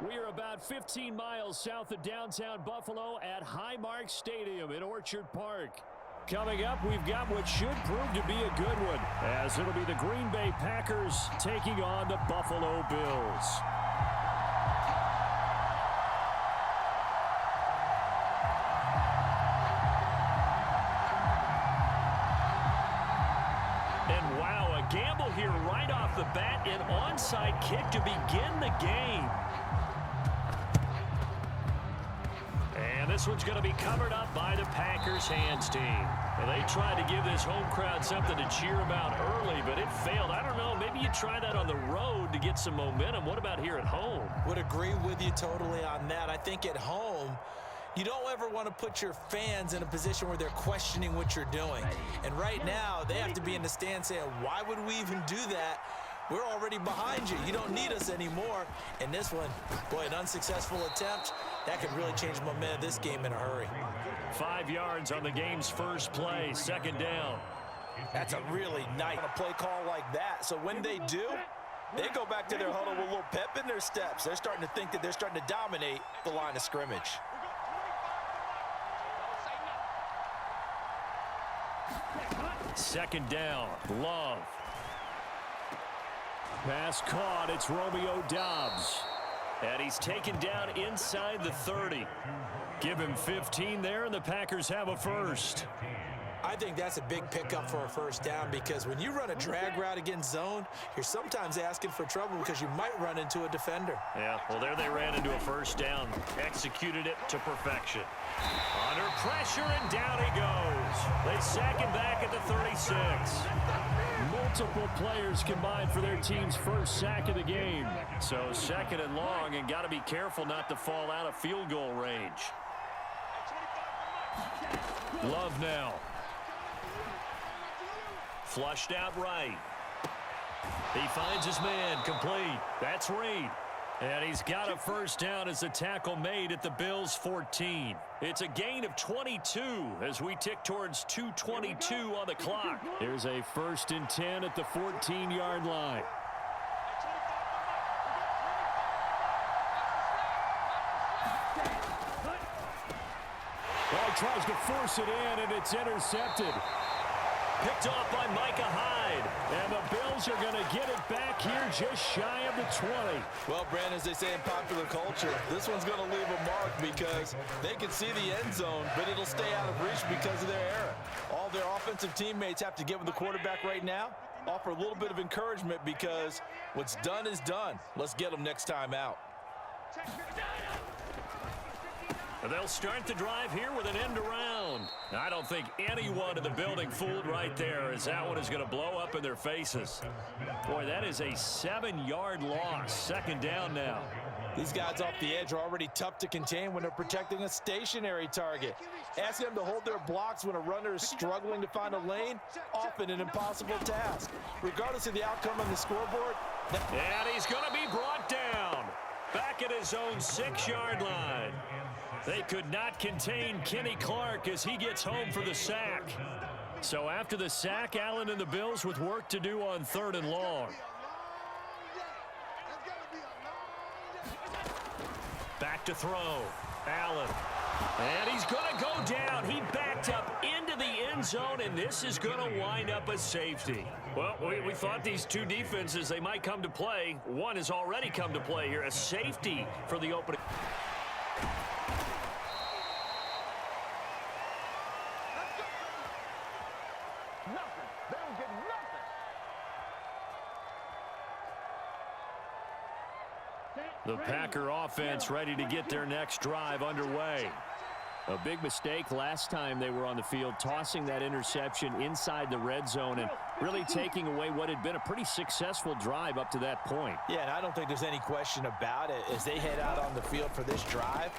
We are about 15 miles south of downtown Buffalo at Highmark Stadium in Orchard Park. Coming up, we've got what should prove to be a good one, as it'll be the Green Bay Packers taking on the Buffalo Bills. And wow, a gamble here right off the bat, an onside kick to begin the game. And this one's going to be covered up by the Packers hands team. And they tried to give this home crowd something to cheer about early, but it failed. I don't know, maybe you try that on the road to get some momentum. What about here at home? Would agree with you totally on that. I think at home, you don't ever want to put your fans in a position where they're questioning what you're doing. And right now, they have to be in the stand saying, why would we even do that? We're already behind you. You don't need us anymore. And this one, boy, an unsuccessful attempt. That could really change the momentum of this game in a hurry. 5 yards on the game's first play, second down. That's a really nice play call like that. So when they do, they go back to their huddle with a little pep in their steps. They're starting to think that they're starting to dominate the line of scrimmage. Second down, Love. Pass caught, it's Romeo Doubs. And he's taken down inside the 30. Give him 15 there, and the Packers have a first. I think that's a big pickup for a first down, because when you run a drag route against zone, you're sometimes asking for trouble because you might run into a defender. Yeah, well, there they ran into a first down. Executed it to perfection. Under pressure, and down he goes. They sack him back at the 36. Multiple players combined for their team's first sack of the game. So second and long, and got to be careful not to fall out of field goal range. Love now. Flushed out right. He finds his man, complete. That's Reed. And he's got a first down as the tackle made at the Bills' 14. It's a gain of 22 as we tick towards 2:22 on the clock. Here's a 1st and 10 at the 14-yard line. Well, he tries to force it in, and it's intercepted. Picked off by Micah Hyde. And the Bills are going to get it back here just shy of the 20. Well, Brandon, as they say in popular culture, this one's going to leave a mark because they can see the end zone, but it'll stay out of reach because of their error. All their offensive teammates have to give them the quarterback right now, offer a little bit of encouragement because what's done is done. Let's get them next time out. They'll start the drive here with an end around. I don't think anyone in the building fooled right there, as that one is going to blow up in their faces. Boy, that is a 7-yard loss. Second down now. These guys off the edge are already tough to contain when they're protecting a stationary target. Asking them to hold their blocks when a runner is struggling to find a lane, often an impossible task. Regardless of the outcome on the scoreboard. And he's going to be brought down. Back at his own 6-yard line. They could not contain Kenny Clark as he gets home for the sack. So after the sack, Allen and the Bills with work to do on 3rd and long. Back to throw. Allen. And he's going to go down. He backed up into the end zone, and this is going to wind up a safety. Well, we thought these two defenses, they might come to play. One has already come to play here. A safety for the opening. The Packer offense ready to get their next drive underway. A big mistake last time they were on the field, tossing that interception inside the red zone and really taking away what had been a pretty successful drive up to that point. Yeah, and I don't think there's any question about it. As they head out on the field for this drive,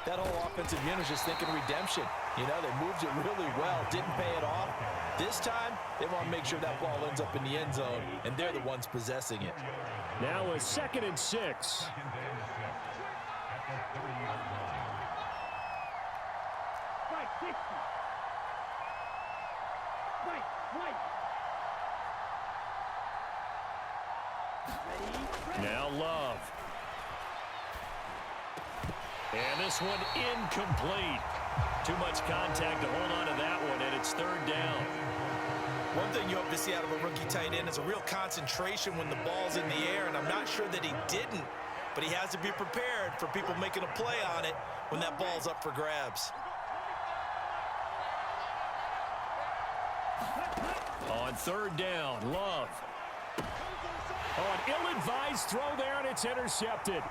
that whole offensive unit is just thinking redemption. You know, they moved it really well, didn't pay it off. This time, they want to make sure that ball ends up in the end zone, and they're the ones possessing it. Now a 2nd and 6. Now Love. And this one incomplete. Too much contact to hold on to that one, and it's third down. One thing you hope to see out of a rookie tight end is a real concentration when the ball's in the air, and I'm not sure that he didn't, but he has to be prepared for people making a play on it when that ball's up for grabs. On third down, Love. Oh, an ill-advised throw there, and it's intercepted.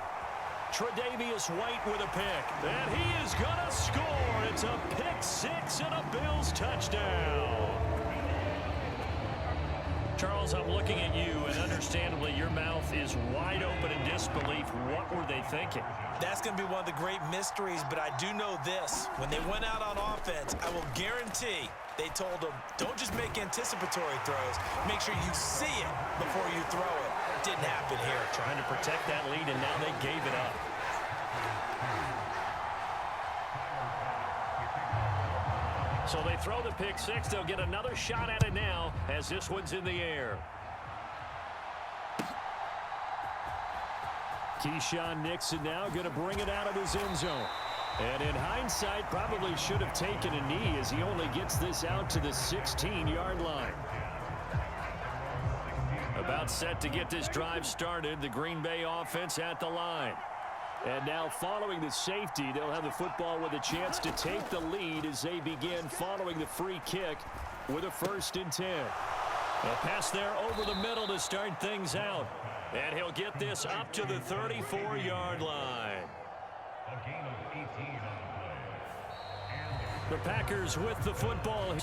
Tre'Davious White with a pick. And he is going to score. It's a pick six and a Bills touchdown. Charles, I'm looking at you, and understandably, your mouth is wide open in disbelief. What were they thinking? That's going to be one of the great mysteries, but I do know this. When they went out on offense, I will guarantee they told them, don't just make anticipatory throws. Make sure you see it before you throw it. Didn't happen here. Trying to protect that lead, and now they gave it up. So they throw the pick six. They'll get another shot at it now as this one's in the air. Keyshawn Nixon now going to bring it out of his end zone. And in hindsight, probably should have taken a knee as he only gets this out to the 16-yard line. About set to get this drive started, the Green Bay offense at the line. And now following the safety, they'll have the football with a chance to take the lead as they begin following the free kick with a 1st and 10. A pass there over the middle to start things out. And he'll get this up to the 34-yard line. The Packers with the football.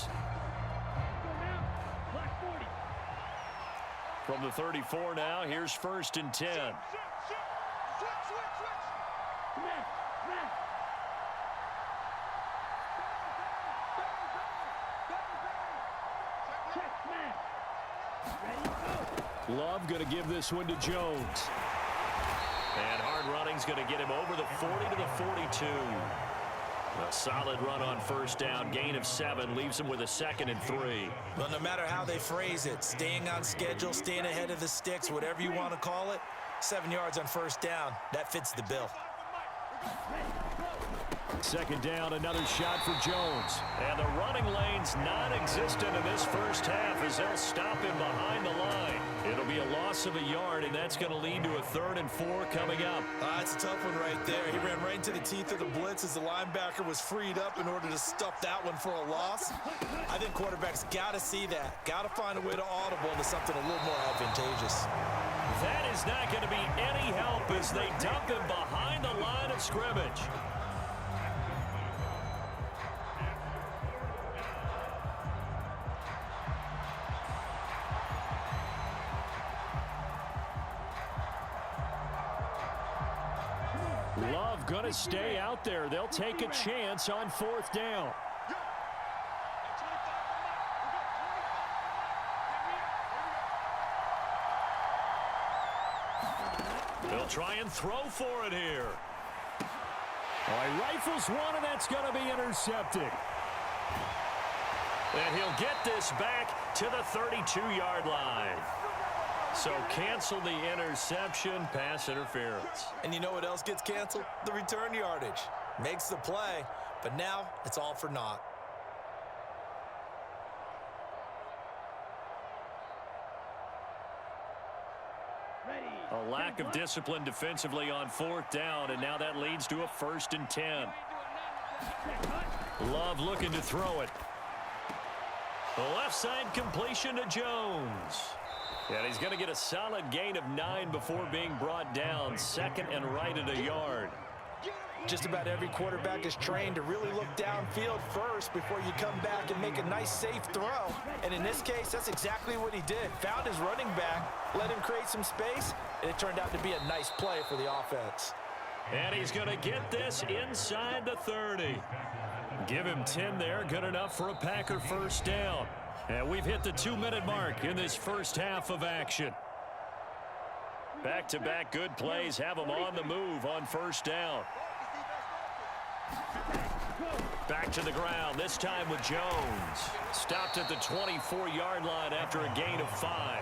From the 34 now, here's 1st and 10. Love going to give this one to Jones. And hard running's going to get him over the 40 to the 42. A solid run on 1st down. Gain of 7 leaves him with a 2nd and 3. Well, no matter how they phrase it, staying on schedule, staying ahead of the sticks, whatever you want to call it, 7 yards on 1st down, that fits the bill. 2nd down, another shot for Jones. And the running lane's non-existent in this 1st half as they'll stop him behind the line. It'll be a loss of a yard, and that's going to lead to a 3rd and 4 coming up. That's a tough one right there. He ran right into the teeth of the blitz as the linebacker was freed up in order to stuff that one for a loss. I think quarterbacks got to see that. Got to find a way to audible into something a little more advantageous. That is not going to be any help as they dump him behind the line of scrimmage. Love going to stay out there. They'll take a chance on 4th down. They'll try and throw for it here. All right, rifles one, and that's going to be intercepted. And he'll get this back to the 32-yard line. So cancel the interception, pass interference. And you know what else gets canceled? The return yardage. Makes the play, but now it's all for naught. A lack of discipline defensively on 4th down, and now that leads to a 1st and 10. Love looking to throw it. The left side completion to Jones. And he's going to get a solid gain of 9 before being brought down. 2nd and right at a yard. Just about every quarterback is trained to really look downfield first before you come back and make a nice, safe throw. And in this case, that's exactly what he did. Found his running back, let him create some space, and it turned out to be a nice play for the offense. And he's going to get this inside the 30. Give him 10 there. Good enough for a Packer 1st down. And we've hit the 2-minute mark in this 1st half of action. Back-to-back good plays have them on the move on 1st down. Back to the ground, this time with Jones. Stopped at the 24-yard line after a gain of 5.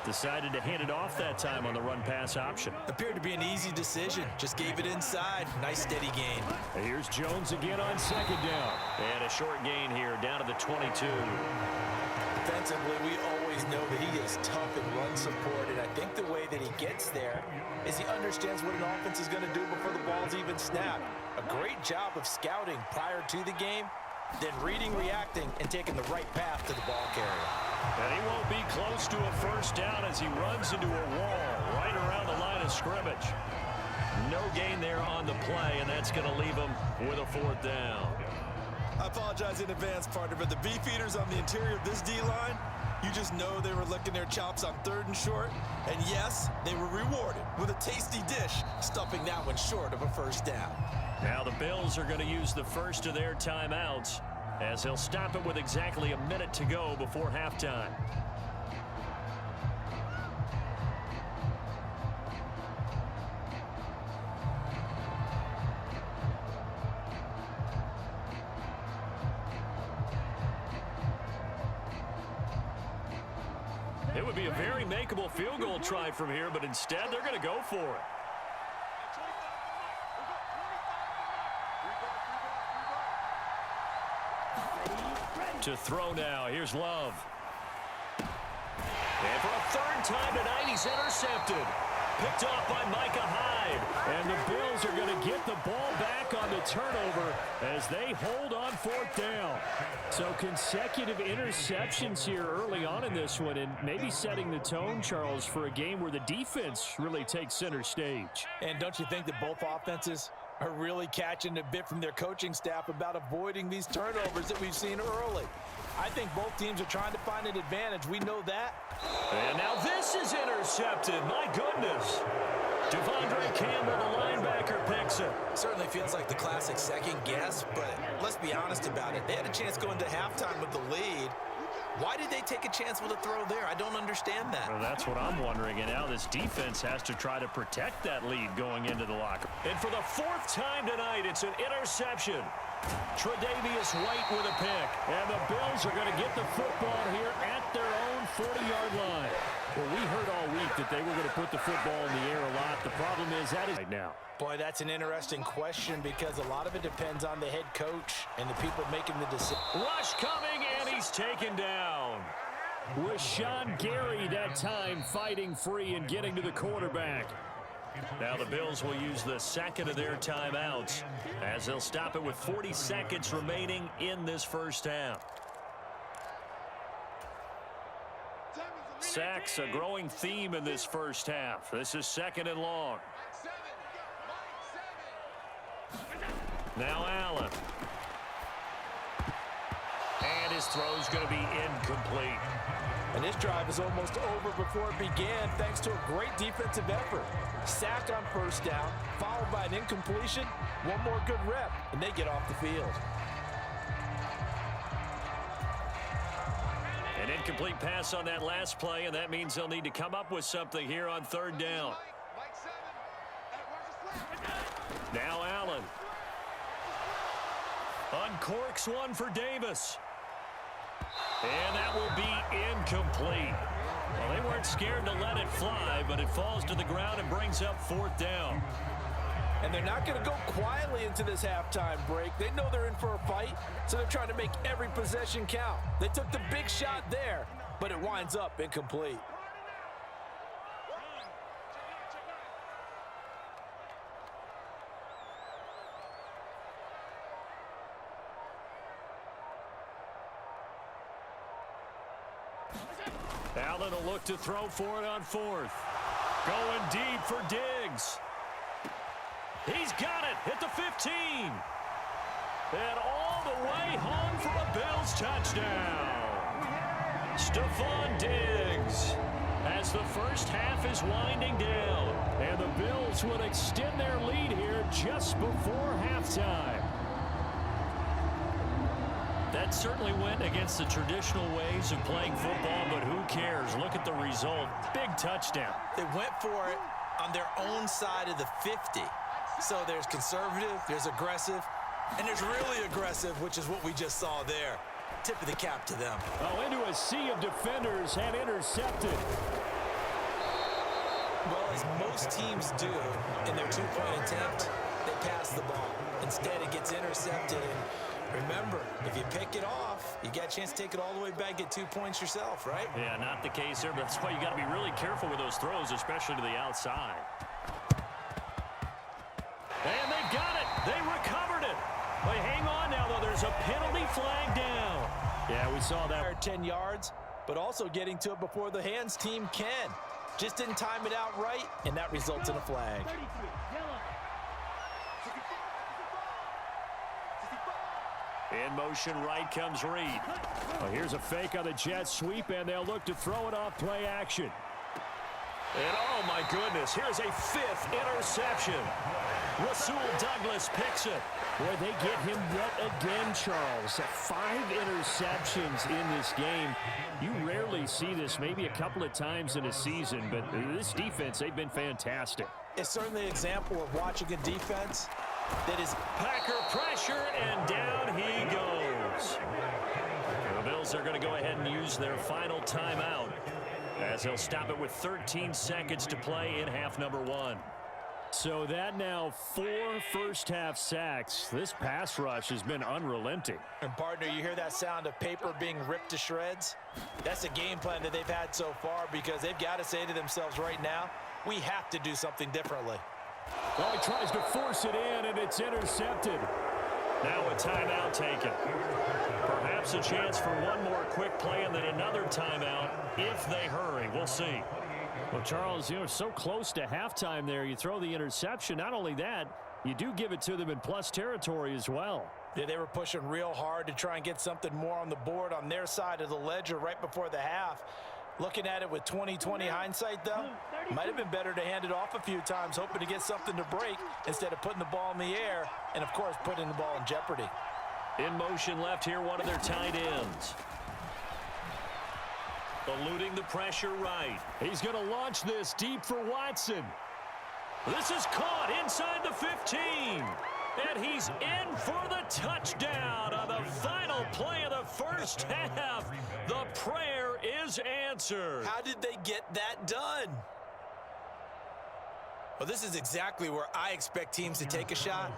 Decided to hand it off that time on the run-pass option. Appeared to be an easy decision. Just gave it inside. Nice steady gain. And here's Jones again on second down. And a short gain here, down to the 22. Defensively, we always know that he is tough in run support, and I think the way that he gets there is he understands what an offense is going to do before the ball's even snapped. A great job of scouting prior to the game, then reading, reacting, and taking the right path to the ball carrier. And he won't be close to a first down as he runs into a wall right around the line of scrimmage. No gain there on the play, and that's going to leave him with a fourth down. I apologize in advance, partner, but the beef eaters on the interior of this D-line, you just know they were licking their chops on 3rd and short. And yes, they were rewarded with a tasty dish, stuffing that one short of a first down. Now the Bills are going to use the first of their timeouts as they'll stop it with exactly a minute to go before halftime. It would be a very makeable field goal try from here, but instead they're going to go for it. To throw now. Here's Love. And for a 3rd time tonight, he's intercepted. Picked off by Micah Hyde. And the Bills are going to get the ball back on the turnover as they hold on 4th down. So consecutive interceptions here early on in this one, and maybe setting the tone, Charles, for a game where the defense really takes center stage. And don't you think that both offenses are really catching a bit from their coaching staff about avoiding these turnovers that we've seen early? I think both teams are trying to find an advantage. We know that. And now this is intercepted. My goodness. Devondre Campbell, the linebacker, picks it. Certainly feels like the classic second guess, but let's be honest about it. They had a chance going to halftime with the lead. Why did they take a chance with a throw there? I don't understand that. Well, that's what I'm wondering. And now this defense has to try to protect that lead going into the locker. And for the 4th time tonight, it's an interception. Tre'Davious White with a pick. And the Bills are going to get the football here at their own 40-yard line. Well, we heard all week that they were going to put the football in the air a lot. The problem is that is right now. Boy, that's an interesting question because a lot of it depends on the head coach and the people making the decision. Rush coming, and he's taken down. Rashawn Gary that time fighting free and getting to the quarterback. Now the Bills will use the second of their timeouts as they'll stop it with 40 seconds remaining in this first half. Sacks, a growing theme in this first half. This is 2nd and long. Now Allen. And his throw's going to be incomplete. And this drive is almost over before it began thanks to a great defensive effort. Sack on 1st down, followed by an incompletion. One more good rep, and they get off the field. An incomplete pass on that last play, and that means they'll need to come up with something here on 3rd down. Now Allen. Uncorks one for Davis. And that will be incomplete. Well, they weren't scared to let it fly, but it falls to the ground and brings up 4th down. And they're not going to go quietly into this halftime break. They know they're in for a fight, so they're trying to make every possession count. They took the big shot there, but it winds up incomplete. Allen will look to throw for it on 4th. Going deep for Diggs. He's got it at the 15. And all the way home for a Bills touchdown. Stephon Diggs as the first half is winding down. And the Bills would extend their lead here just before halftime. That certainly went against the traditional ways of playing football, but who cares? Look at the result. Big touchdown. They went for it on their own side of the 50. So there's conservative, there's aggressive, and there's really aggressive, which is what we just saw there. Tip of the cap to them. Oh, into a sea of defenders and intercepted. Well, as most teams do in their two-point attempt, they pass the ball. Instead, it gets intercepted. And remember, if you pick it off, you got a chance to take it all the way back, get 2 points yourself, right? Yeah, not the case there, but that's why you got to be really careful with those throws, especially to the outside. And they've got it. They recovered it. But hang on now, though. There's a penalty flag down. Yeah, we saw that. 10 yards, but also getting to it before the hands team can. Just didn't time it out right, and that results in a flag. In motion right comes Reed. Well, here's a fake on the jet sweep, and they'll look to throw it off play action. And oh my goodness, here's a 5th interception. Rasul Douglas picks it. Boy, they get him yet again, Charles. 5 interceptions in this game. You rarely see this, maybe a couple of times in a season, but this defense, they've been fantastic. It's certainly an example of watching a defense that is Packer pressure, and down he goes. The Bills are going to go ahead and use their final timeout as they'll stop it with 13 seconds to play in half number 1. So that now 4 first-half sacks. This pass rush has been unrelenting. And, partner, you hear that sound of paper being ripped to shreds? That's the game plan that they've had so far because they've got to say to themselves right now, we have to do something differently. Well, he tries to force it in, and it's intercepted. Now a timeout taken. Perhaps a chance for one more quick play and then another timeout if they hurry. We'll see. Well, Charles, you know, so close to halftime there. You throw the interception. Not only that, you do give it to them in plus territory as well. Yeah, they were pushing real hard to try and get something more on the board on their side of the ledger right before the half. Looking at it with 20/20 hindsight, though, might have been better to hand it off a few times, hoping to get something to break instead of putting the ball in the air and, of course, putting the ball in jeopardy. In motion left here, one of their tight ends. Eluding the pressure right. He's going to launch this deep for Watson. This is caught inside the 15. And he's in for the touchdown on the final play of the first half. The prayer is answered. How did they get that done? Well, this is exactly where I expect teams to take a shot.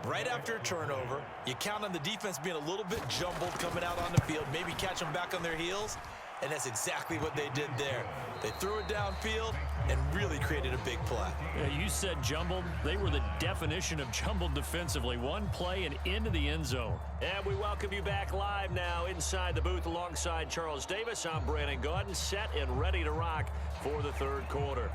Right after a turnover, you count on the defense being a little bit jumbled coming out on the field, maybe catch them back on their heels, and that's exactly what they did there. They threw it downfield and really created a big play. Yeah, you said jumbled. They were the definition of jumbled defensively. One play and into the end zone. And we welcome you back live now inside the booth alongside Charles Davis. I'm Brandon Gaudin, set and ready to rock for the third quarter.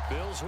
Bills